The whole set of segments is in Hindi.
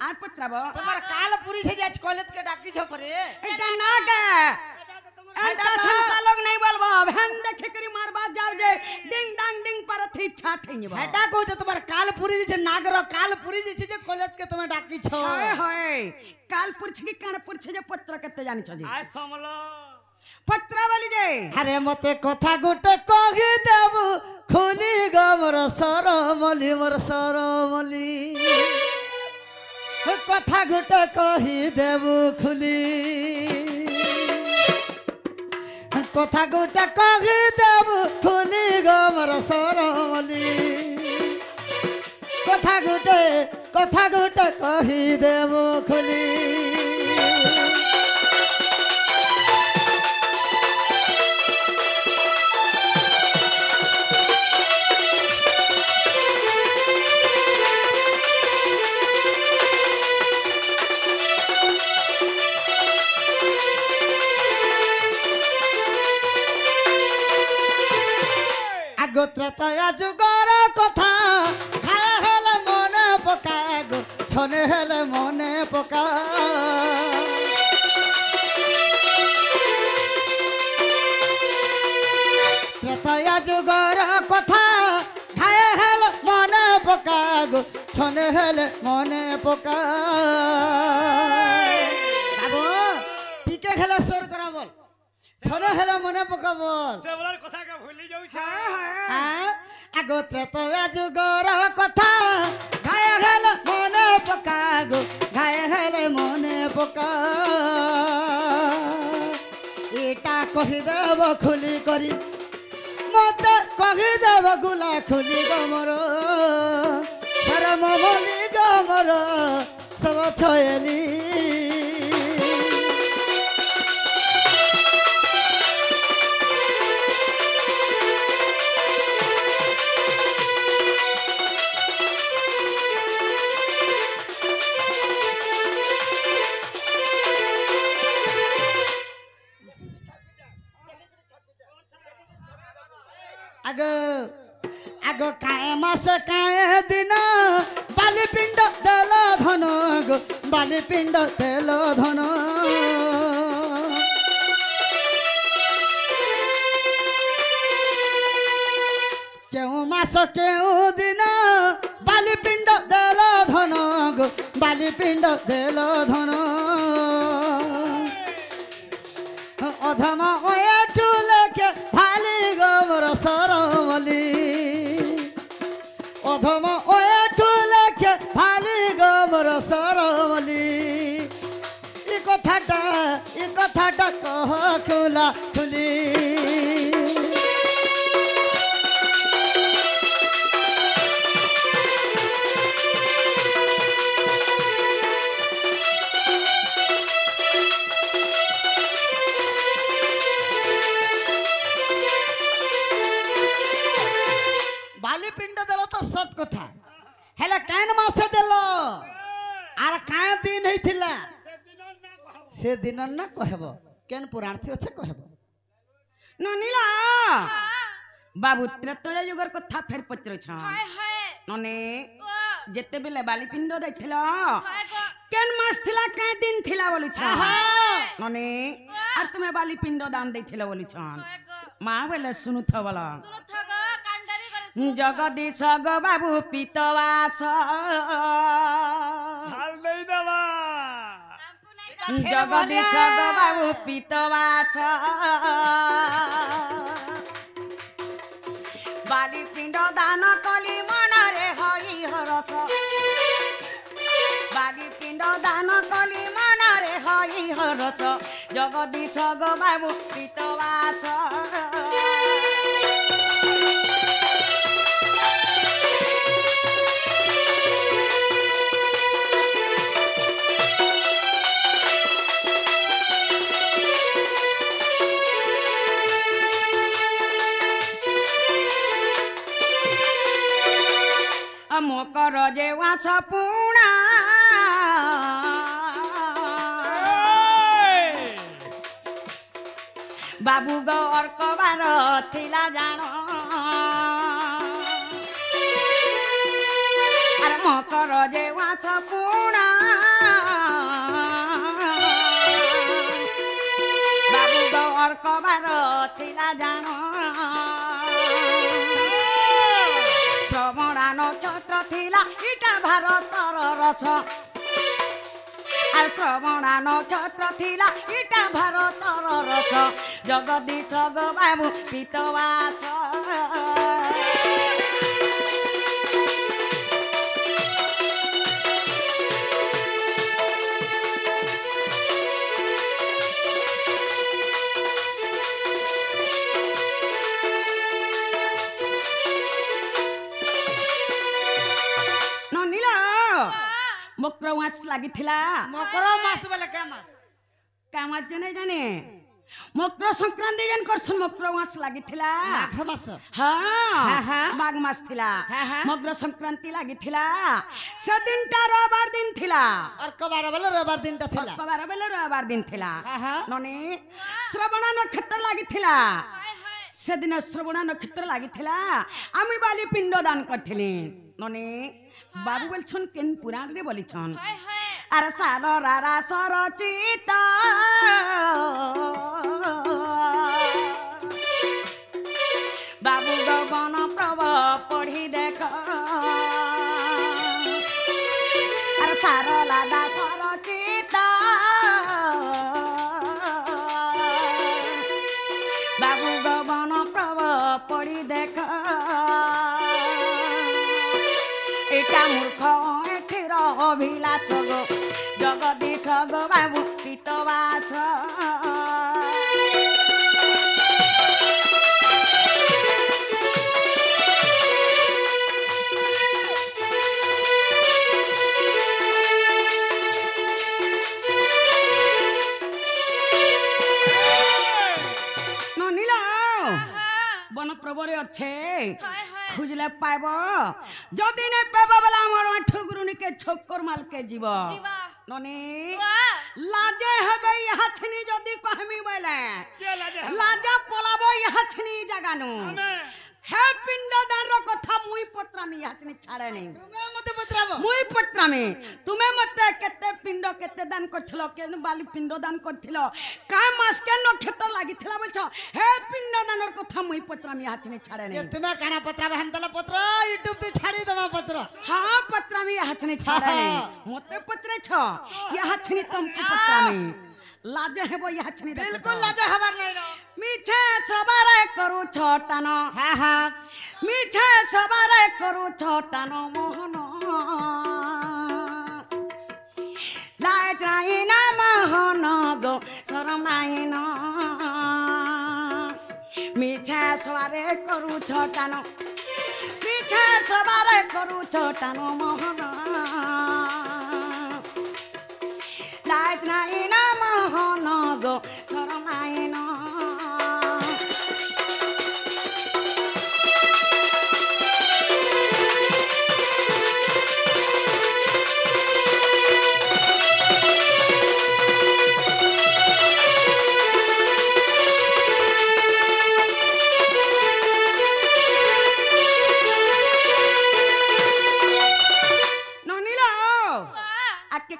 আর পত্রাবো তোমার কাল পুরি से जाच कॉलेज के डाकी छो परे এটা না গে এটা संता लोग नहीं बोलबो भैन देखे करी मारबा जाव जे डिंग डांग डिंग पर थी छाठे निबो हेटा को जे तुम्हार काल पुरी जे नागर काल पुरी जे जे कॉलेज के तुम्हें डाकी छो हाय हाय काल पुरछ की कान पुरछ जे पत्र कते जानि छ जे आय समलो पत्रा वाली जे अरे मते कथा गोटे कहि देबु खुली गो मोर सरमली कथा गोटे कहि देबु खुली कथा गोटे कहि देबु खुली गो मोर सरमली कथा गोटे कहि देबु खुली गोत्रतया जुगर कथा खाए हेले मने पका गो छने हेले मने पका त्रेतया जुगर कथा खाए हेले मने पका गो छने हेले मने पका बाबू टीके खेला सोर करा बोल छने हेले मने पका बोल से बोलार কথা का भूली जाउ छ आगो त्रेतया जुगर कथा गाय हेले मने पका गो गाय हेले मने पका एटा कहि देब खुली करी मते कहि देब गुला खुली गमर शरम बोली गमर सब छयली आगो काए मास काए दिन बाली पिंड देल धन गो बाली पिंड देल धन केउ मास केउ दिन बाली पिंड देल धन गो बाली पिंड देल धन अधमा ओए चुलके भाली गोबर सरमली अधमा ओए चुलके भाली गोबर सरमली ई कथाटा कह खुला खुली बाली पिंड देलो तो सत कथा हेला कान मासे देलो आर कान दिन हेथिला से दिन न कहबो केन पुराण थी अच्छे कहबो ननीला बाबू त्रेतया युगर कथा फेर पत्र छ हाय हाय नने जेते बेले बाली पिंड दैथिला केन मास थिला का दिन थिला बोलु छ नने आर तुमे बाली पिंड दान दैथिला बोलु छ मां बेले सुनु थ बोला सुनु थग कांडारी करे जगदीश गो बाबू पितवास हाल नहीं दवा जगदीश गो बाबू पितवास बाली पिंड दान कली मन रे हई हरस बाली पिंड दान कली मन रे हई हरस जगदीश गो बाबू पितवास मोकर जेवा छपुणा बाबू गौर कबार थिला जान अरे मोकर जेवा छपुणा ବାର ଥିଲା ଜାଣ ଶ୍ରବଣା ନକ୍ଷତ୍ର ଥିଲା ଇଟା ଭାରତର ରସ আর শ্রবণা নক্ষত্র থিলা ইটা ভারতর রস জগদীশ গো বাবু পিতবাস মকর মাছ লাগিছিলা মকর মাস বলে কে মাস কামাজ জানে জানে মকর সংক্রান্তি জান করছন মকর মাছ লাগিছিলা মাঘ মাস হ্যাঁ মাঘ মাস থিলা মকর সংক্রান্তি লাগিছিলা সেদিনটা রবিবার দিন থিলা আর কবার বলে রবিবার দিনটা ଥିଲା কবার বেলে রবিবার দিন থিলা ননি শ্রবণ নক্ষত্র লাগিছিলা সেদিন শ্রবণ নক্ষত্র লাগিছিলা আমি বালি পিণ্ড দান করছিলি ননি বাবু বলছন কেন পুরাণ রে বলিছন আর সার রারা সরচিত বাবু গগন প্রভ পড়ি দেখ আর সার লাদা সরচিত বাবু গগন প্রভ পড়ি দেখ এটা মূর্খ এঠির অভিলাষ গো জগদীশ গো বাবু পিতবাস বন প্রবরে আছে খুঁজলে পাইব যদি নাই পাইব বলে আমার ঠুগুরুনিকে ছক্কর মালকে জীব ননি লাজে হবে ইহাছনি যদি কহমি বলে লাজা পলাবো ইহাছনি জাগানু হে পিণ্ডদানর কথা মুই পত্রামি ইহাছনি ছাড়ে নেই তুমি মতে পত্রাবো মুই পত্রামি তুমি মতে কেতে পিণ্ড কেতে দান করছিল কেন বালি পিণ্ড দান করছিল কা মাস কে নক্ষত্র লাগিছিল বলছ হে পিণ্ডদানর কথা মুই পত্রামি ইহাছনি ছাড়ে নেই তুমি কানা পত্রাবে হেনতলা পত্র ইউটিউব তে ছাড়ি দমা পত্র হ্যাঁ পত্রামি ইহাছনি ছাড়ে নেই মতে পত্রে ছ ইহাছনি তুমকে পত্রামি লাজে হেব ইহাছনি বিলকুল লাজে হবার নাই র মিছে সবারে করু ছটান মিছে সবারে করু ছটান মোহন লাজ নাই না মোহন গো শরম নাই ন মিছে সবারে করু ছটান মিছে সবারে করু ছটান মোহন লাজ নাই না মোহন গো শরম নাই ন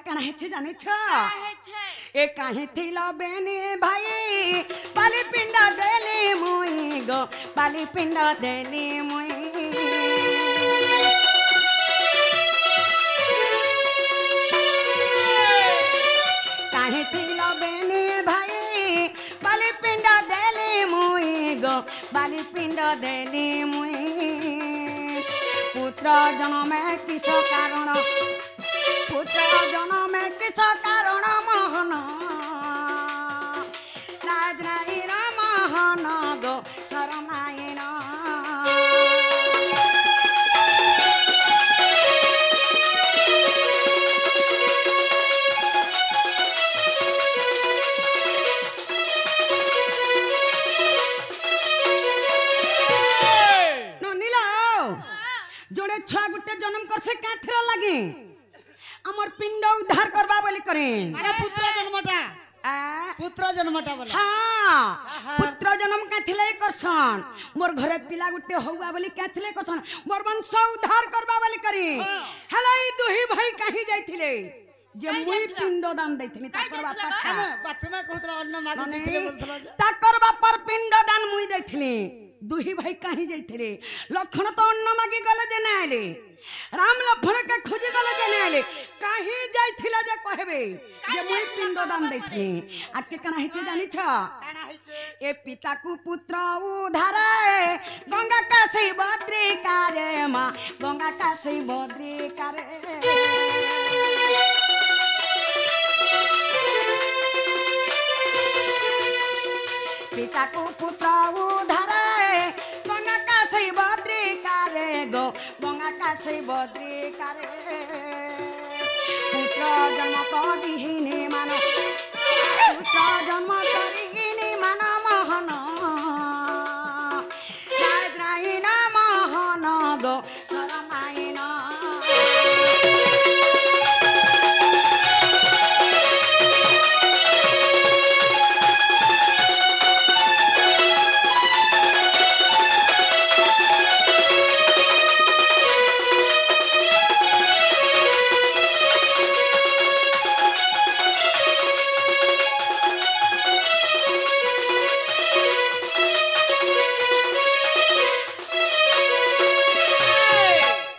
কানা হেছে জানিছ এ কাহে থিল বেনি ভাই বালি পিণ্ড দেলি মুই গো বালি পিণ্ড দেলি মুই কাহে থিল বেনি ভাই বালি পিণ্ড দেলি মুই গো বালি পিণ্ড দেলি মুই পুত্র জন্মে কিস কারণ পুত্র জন্মে কিস কারণ মোহন লাজ নাই রা মোহন গো শরম নাই না जोड़े छुआ गुटे जन्म कर से काथर लगे আমার পিণ্ড উদ্ধার করবা বলি করে আরে পুত্র জন্মটা পুত্র জন্মটা বলে হ্যাঁ পুত্র জন্ম কাথিলে করছন মোর ঘরে পিলা গুটে হউবা বলি কাথিলে করছন মোর বংশ উদ্ধার করবা বলি করে হেলাই দুহি ভাই কাহি যাইতিলে जे मुई पिंडदान दैथिनी ताकर बापर ଆମେ ବାତମେ କହୁଥିଲା ଅନ୍ନ ମାଗି ଦେଇଥିଲେ ବୋଲଥିଲା ଯେ ताकर बापर पिंडदान मुई दैथिनी दुही भाई कहीं जाइथिले लखन तो अन्न मागी गले जे ना आले राम लखन के खोजी गले जे ना आले कहीं जाइथिला जे कहबे जे मुई पिंडदान दैथिनी आके कना हिचे जानि छ କାଣା ହେଇছে ए पिता को पुत्र उधारे गंगा काशी बद्री कारे माँ गंगा काशी बद्री कारे पिता को पुत्र उधारे गंगा काशी बद्री कारे गो गंगा काशी बद्री कारे पुत्र जन्म करिहिने मानो पुत्र जन्म करिहिने मानो मोहन राजराइन मोहन गो शरमाइन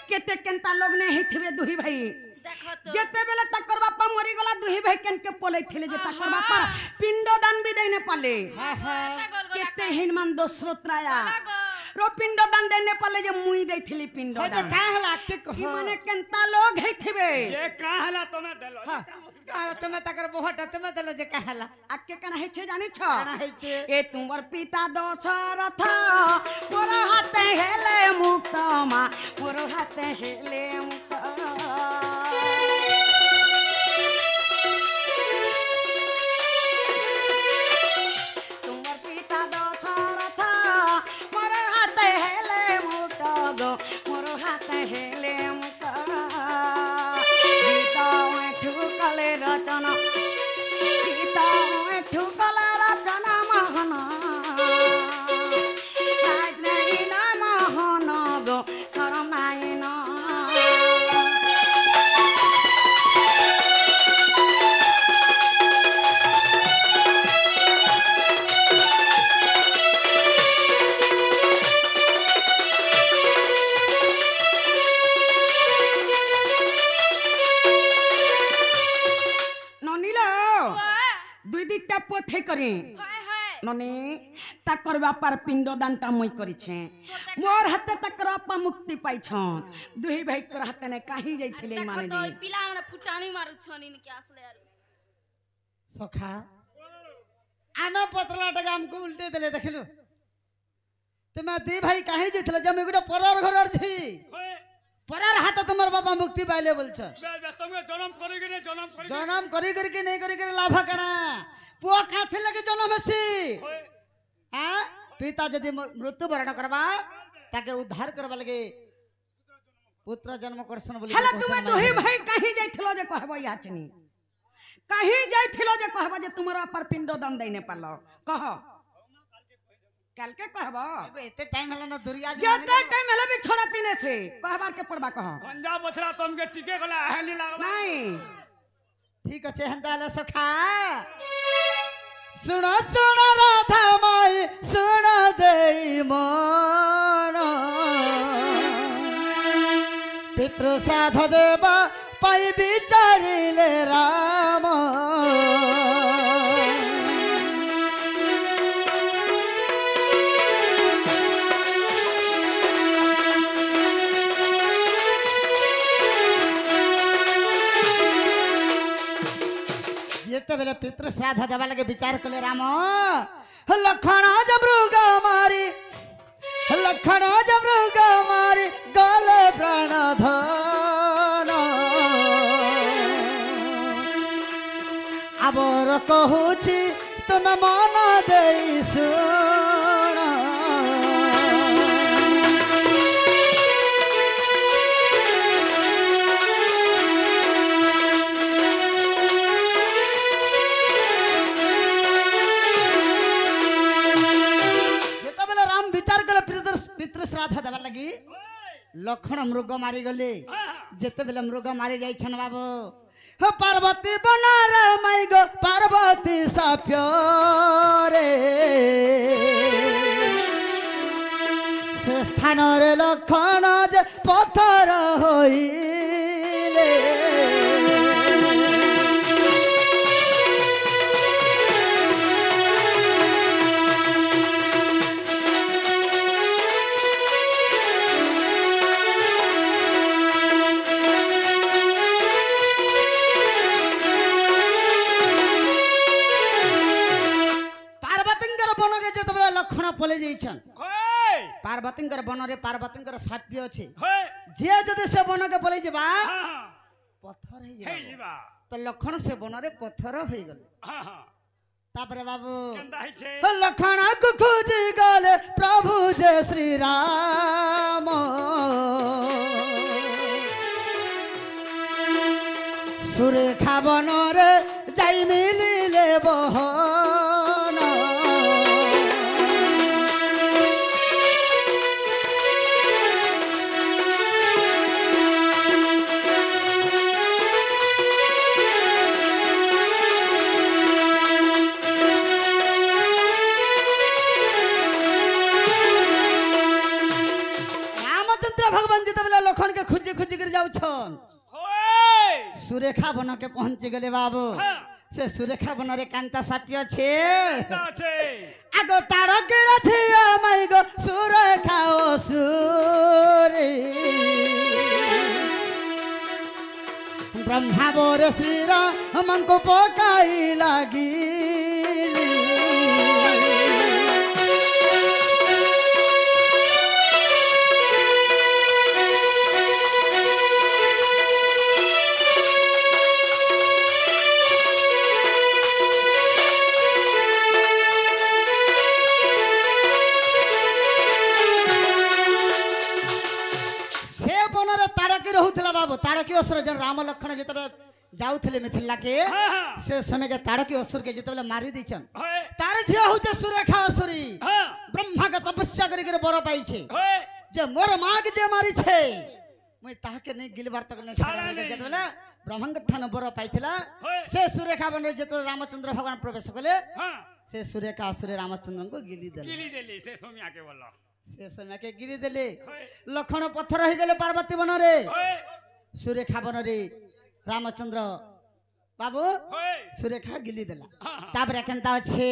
केते केनता लोग ने हिथबे दुही भाई देखो तो जेते बेले तकर बापा मरी गला दुही भाई केन के पोले थिले जे तकर बापा पिंडदान भी देने पाले केते हिनमान दशरथ राया रो पिंडदान देने पाले जे मुई देथिली হয় তো पिंडदान କାଁ ହେଲା ଆକେ କହ कि माने केनता लोग हिथबे जे कहला तमे देलो ହଁ କାଣା ତମେ ତାଙ୍କର ବୋହଟା ତମେ ଦେଲ ଯେ କାଁ ହେଲା आके कना हिचे जानि छ କାଣା ହେଇছে ए तुमर पिता दशरथ मोर हाथे हेले मुक्त मा मोर हाथे हेले मुक्त तुमर पिता दशरथ मोर हाथे हेले मुक्त गो मोर हाथे हेले मुक्त गीता ठुकले रचना गीता ठुकले रचना मोहन राज नहीं ना मोहन गो शरम नहीं ना ननीला दुई दुईटा पोथे करी हाय हाय ननी ताकर बापार पिंडदानटा मुई करिछे मोर हाथे ताकर बापा मुक्ति पाइछन दुही भाई कर हाथे ने काहे जाइथिले देखो माने तो दी पिला माने फुटानी मारु छनी के आसले यार ସଖା ଆମେ ପତଳାଟା ଆମକୁ ଉଲ୍ଟେ ଦେଲେ ଦେଖିଲୁ ତୁମେ ଦି ଭାଇ କାହିଁ ଯାଇଥିଲ ଯେ ମୁଁ ଗୋଟେ ପରର ଘରର ଝି होय ପରର ହାତ ତୁମର ବାପା ମୁକ୍ତି ପାଇଲେ ବୋଲଛ तमे जन्म करिगे ଜନମ କରି କରିକି ନେଇ କରିକି ଲାଭ କାଣା ପୁଅ କାଁ ଥିଲେ କି ଜନମ ହେସି होय ହଁ ପିତା ଯଦି ମୃତ୍ୟୁବରଣ କରବା ତାକେ ଉଦ୍ଧାର କରବା ଲାଗି ପୁତ୍ର ଜନ୍ମ କରସନ ବୋଲି हला तुमे दुही भाई काहे जाइथिलो जे कहबो याचनी काहे जाइथिलो जे कहबो जे तुमर बापार पिंडदान दैने पालो कह काल के कहबो एते टाइम हला ना दुरिया जते टाइम हला भी छोड़ा तिने से कहबार के पड़बा कह पंजा बछरा तमके टिके गला आहली लागला नहीं ठीक আছে হেন্দালে সখা শুন শুন রাধা মাই শুন দেই মন পিতৃ শ্রাদ্ধ দেব পাই বিচারিলে রাম ଯେତେବେଳେ ପିତୃ ଶ୍ରାଦ୍ଧ ଦେବା ଲାଗି ବିଚାର କଲେ ରାମ ଲକ୍ଷଣ ମୃଗ ମାରି ଲକ୍ଷଣ ମୃଗ ମାରି ଗଲେ ପ୍ରାଣ ଧନ ଆବର କହୁଛି ତୁମେ ମନ ଦେଇ ଶୁଣ पितृ श्राद्ध देवा लगी लक्षण मृग मारी गले जेते बेले मृग मारी जाइछन बाबू पार्वती बनार माई गो पार्वती साप्यरे से स्थान रे लक्षण जे पथर होइले लक्षण पले जाइछन पार्वती वन रे पार्वती साप्य अच्छे जे जदि से वन के पले जा पत्थर हो तो लक्षण से वन रे पत्थर हो गले तापरे बाबू लक्षण को खोजी गले प्रभु जय श्री राम सुरेखा वन रे जाई मिलिले बहन भगवान जी तबला लखन के खुजी खुजी कर जाऊ छन सुरेखा वन के पहुंची गले बाबू से सुरेखा वन रे कांता साप्य छे आगो तारक रछे माई गो सुरेखा ओ सुरे ब्रह्मा बोरे श्री राम को पकाई लागी बाबू तारकी असुर जन राम लक्षण जिते जाऊले मिथिला के से समय के तारकी असुर के जिते मारी दीचन तार झिया होचे सुरेखा असुरी ब्रह्मा के तपस्या करी के बर पाई छे जे मोर मां के जे मारी छे मैं ताहा के नहीं गिलबार तक नहीं छाड़ा के जिते ब्रह्मा के ठान बर पाइथिला से सुरेखा बन जिते रामचंद्र भगवान प्रवेश कले से सुरेखा असुर रामचंद्र को गिली देले से सोमिया के बोलो से समय के गिरी देले लक्षण पत्थर हो गले पार्वती वन रे सुरेखा वन रे रामचंद्र बाबू सुरेखा गिली देला तापर केनता छे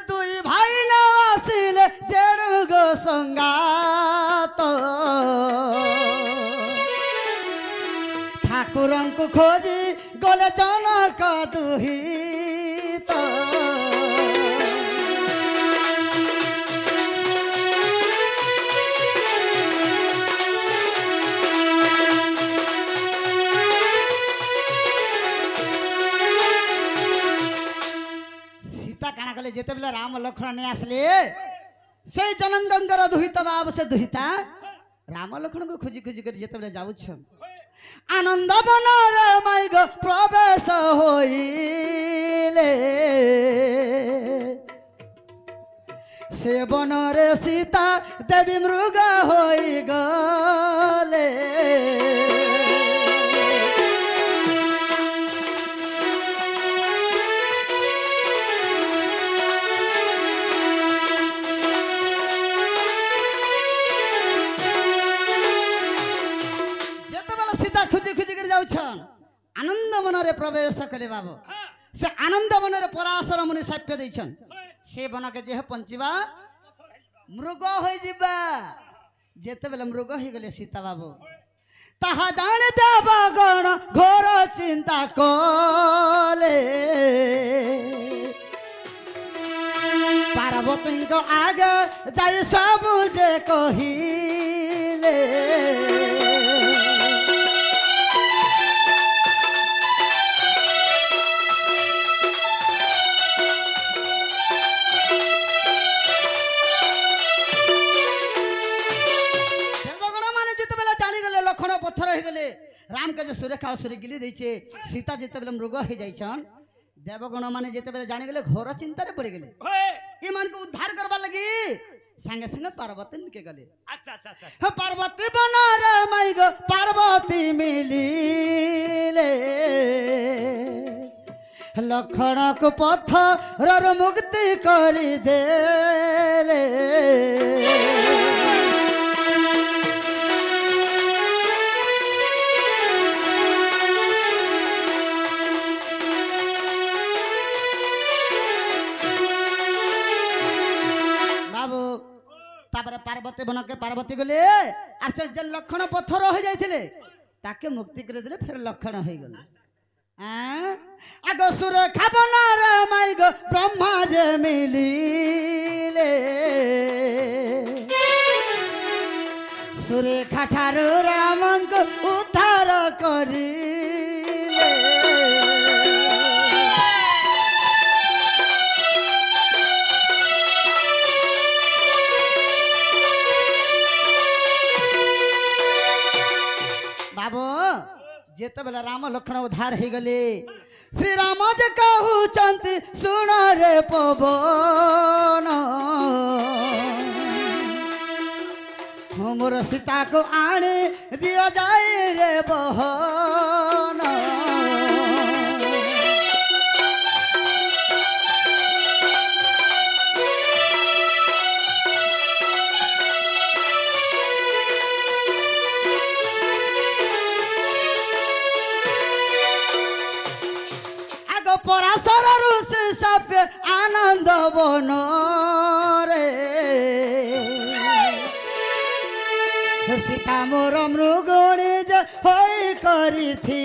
दुई भाई न आसिल जेड़ गो संगात ठाकुरन को खोजी गले जनक दुहित काना कले जेते बेला राम लक्ष्मण नहीं आसले से जनंगर दुहिता बाब से दुहिता राम लक्ष्मण को खोजी खोजी कर जेते बेला जाऊ छन आनंद बन रे माई गो प्रवेश होइले से बन रे सीता देवी मृग होई गले आनंद मन रे प्रवेश कले बाबू से आनंद मन रे पराशर मुनि साप्य दैछन से बन के जे पंचीबा मृग होई जिबा जेते बेले मृग होई गले सीता बाबू ताहा जाने देवा गण घोर चिंता कले पार्वती को आगे जाई सब जे कहिले पत्थर हो गले राम के जो सुरेखा असुरी गिली देछे सीता जिते बेले मृग हो जाइछन देवगण माने जिते बेले जानि गले घोर चिंता रे पड़ गले ए मान को उद्धार करबा लगी संगे संगे पार्वती के गले अच्छा अच्छा अच्छा हाँ पार्वती बना रे माई गो पार्वती मिली ले लखन को पत्थर मुक्ति कर दे ले बाबू तापर पार्वती बन के पार्वती गले आर से जे लखन पत्थर हो जाइथिले ताके मुक्ति कर देले फिर लखन हो गले आगो सुरेखा बना रे माई गो ब्रह्मा जे मिलिले सुरेखा ठारू रामंक उद्धार करिले बाबू जेते बेला राम लखन उद्धार हो गले श्री राम जे कहउचंती सुन रे पवन मोर सीता को आने दिया जाए रे बहन पराशर ऋषि सब आनंद बन रे सीता मोर मृगणी होई करी थी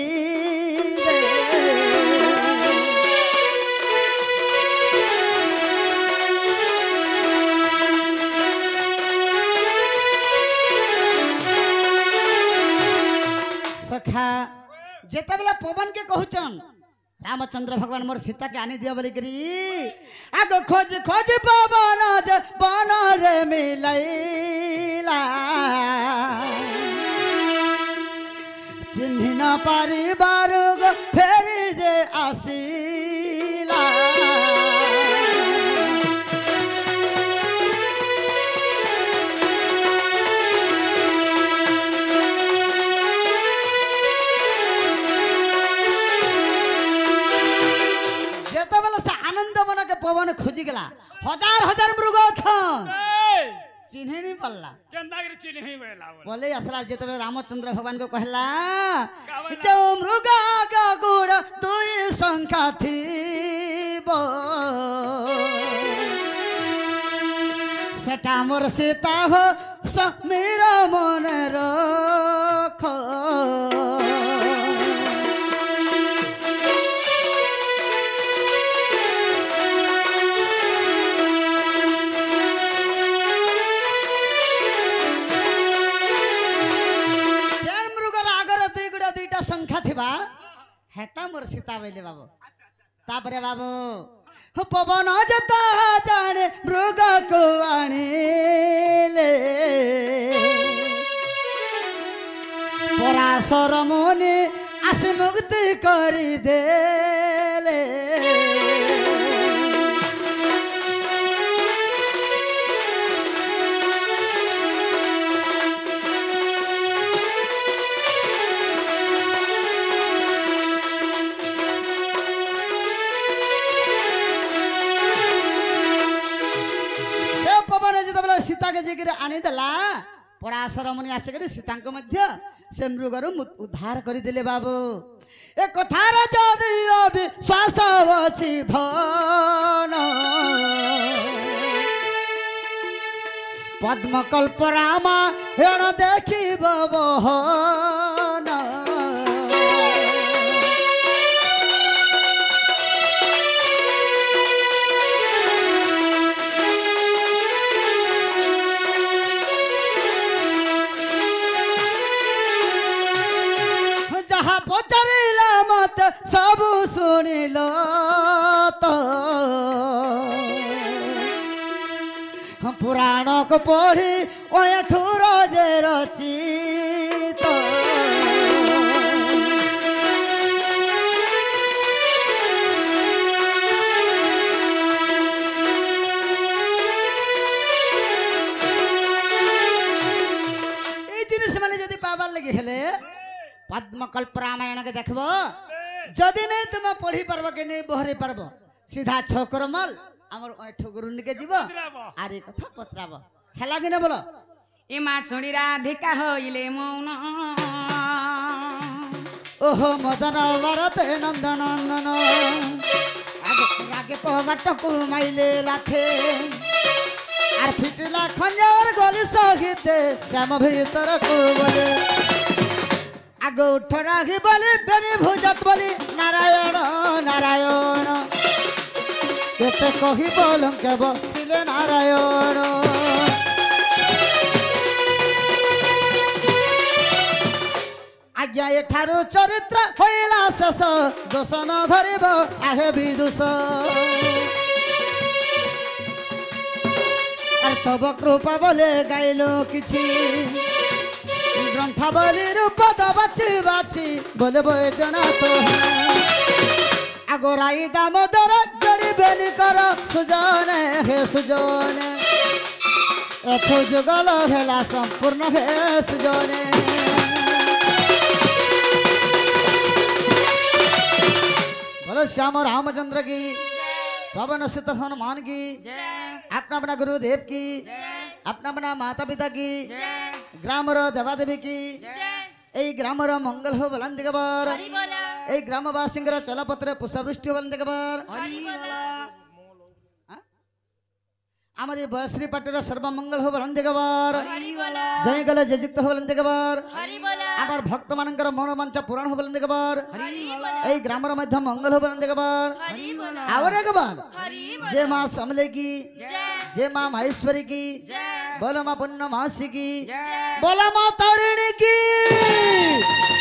सखा जेते बेला पवन के कहचन रामचंद्र भगवान मोर सीता के आनी दिया बोली करी आगो खोज खोज पवन बन रे मिलैला चिन्ह न परिवार गो फेरी जे आसीला आनंद मन के पवन खोजी गला हजार हजार मृग छन चिन्हे नहीं पल्ला केंदागिरी चिन्ह ही वेला बोले असला जेते रामचंद्र भगवान को कहला जो मृगा का गुड़ दुई संख्या थी सेटा मोर सीता हो मेरा मन रखो संख्या थिबा हेटा मोर सीता बेले बाबू तापरे बाबू पवन जता जाने मृग को आनिले पराशर मुनि आस मुक्ति करी देले सीता के जिगर आनी देला पराशर मुनि आसिक सीता मध्य से मृगर उद्धार करदे बाबू ए कथार जदि विश्वास अछि धन पद्म कल्प रामा हेण देखिब बहन पचारिला मत सब सुनिल तो पुराण को पढ़ी ठुर जे रचित पद्मकल्प रामायण के देखबो जदि नहीं तुम पढ़ी पारबो कि नहीं बहरी पारबो सीधा छोकर मल हमर ठगुरुन के जीव आरे कथा पचराबो हेला कि न बोलो ए मा सुणी राधिका होइले मौन ओहो मदन भरत नंदन नंदन आगे आगे को बाटको माइले लाथे आर फिटला खंजर गली सहिते श्याम भीतर को बोले आगो उठ राखी बोली बेनी भुजत बोली नारायण नारायण केते कही बोलम के बसिले नारायण आज्ञा एठारु चरित्र होइला शेष दोष न धरिब आहे विदुष আর তব কৃপা বলে গাইল কিছু গ্রন্থাবলী রূপ বাছি বাছি বলে বৈদ্যনা তো আগরাই দামোদর জড়িবেনি কর সুজনে হে সুজনে এথ যুগল হেলা সম্পূর্ণ হে সুজনে বলো শ্যাম রামচন্দ্র কি पवन सुत हनुमान की अपना अपना गुरुदेव की अपना अपना माता पिता की ग्राम देवा देवी की ग्राम मंगल हो बलंद गबर ग्रामवासी चलपत्र पुष्पवृष्टि बलंद गबर आमर बयश्री पाटर सर्वमंगल हो बलंद गबर जय गल जययुक्त हो बलंद गबर आमर भक्त मानकर मनोवांछा पूरण हो बलंद गबर ग्राम मध्य मंगल हो बलंद गबर आवरे गबर जय मां समले की जय मां महेश्वरी की बोलो मां पुण्यमासी की बोलो मां तारिणी की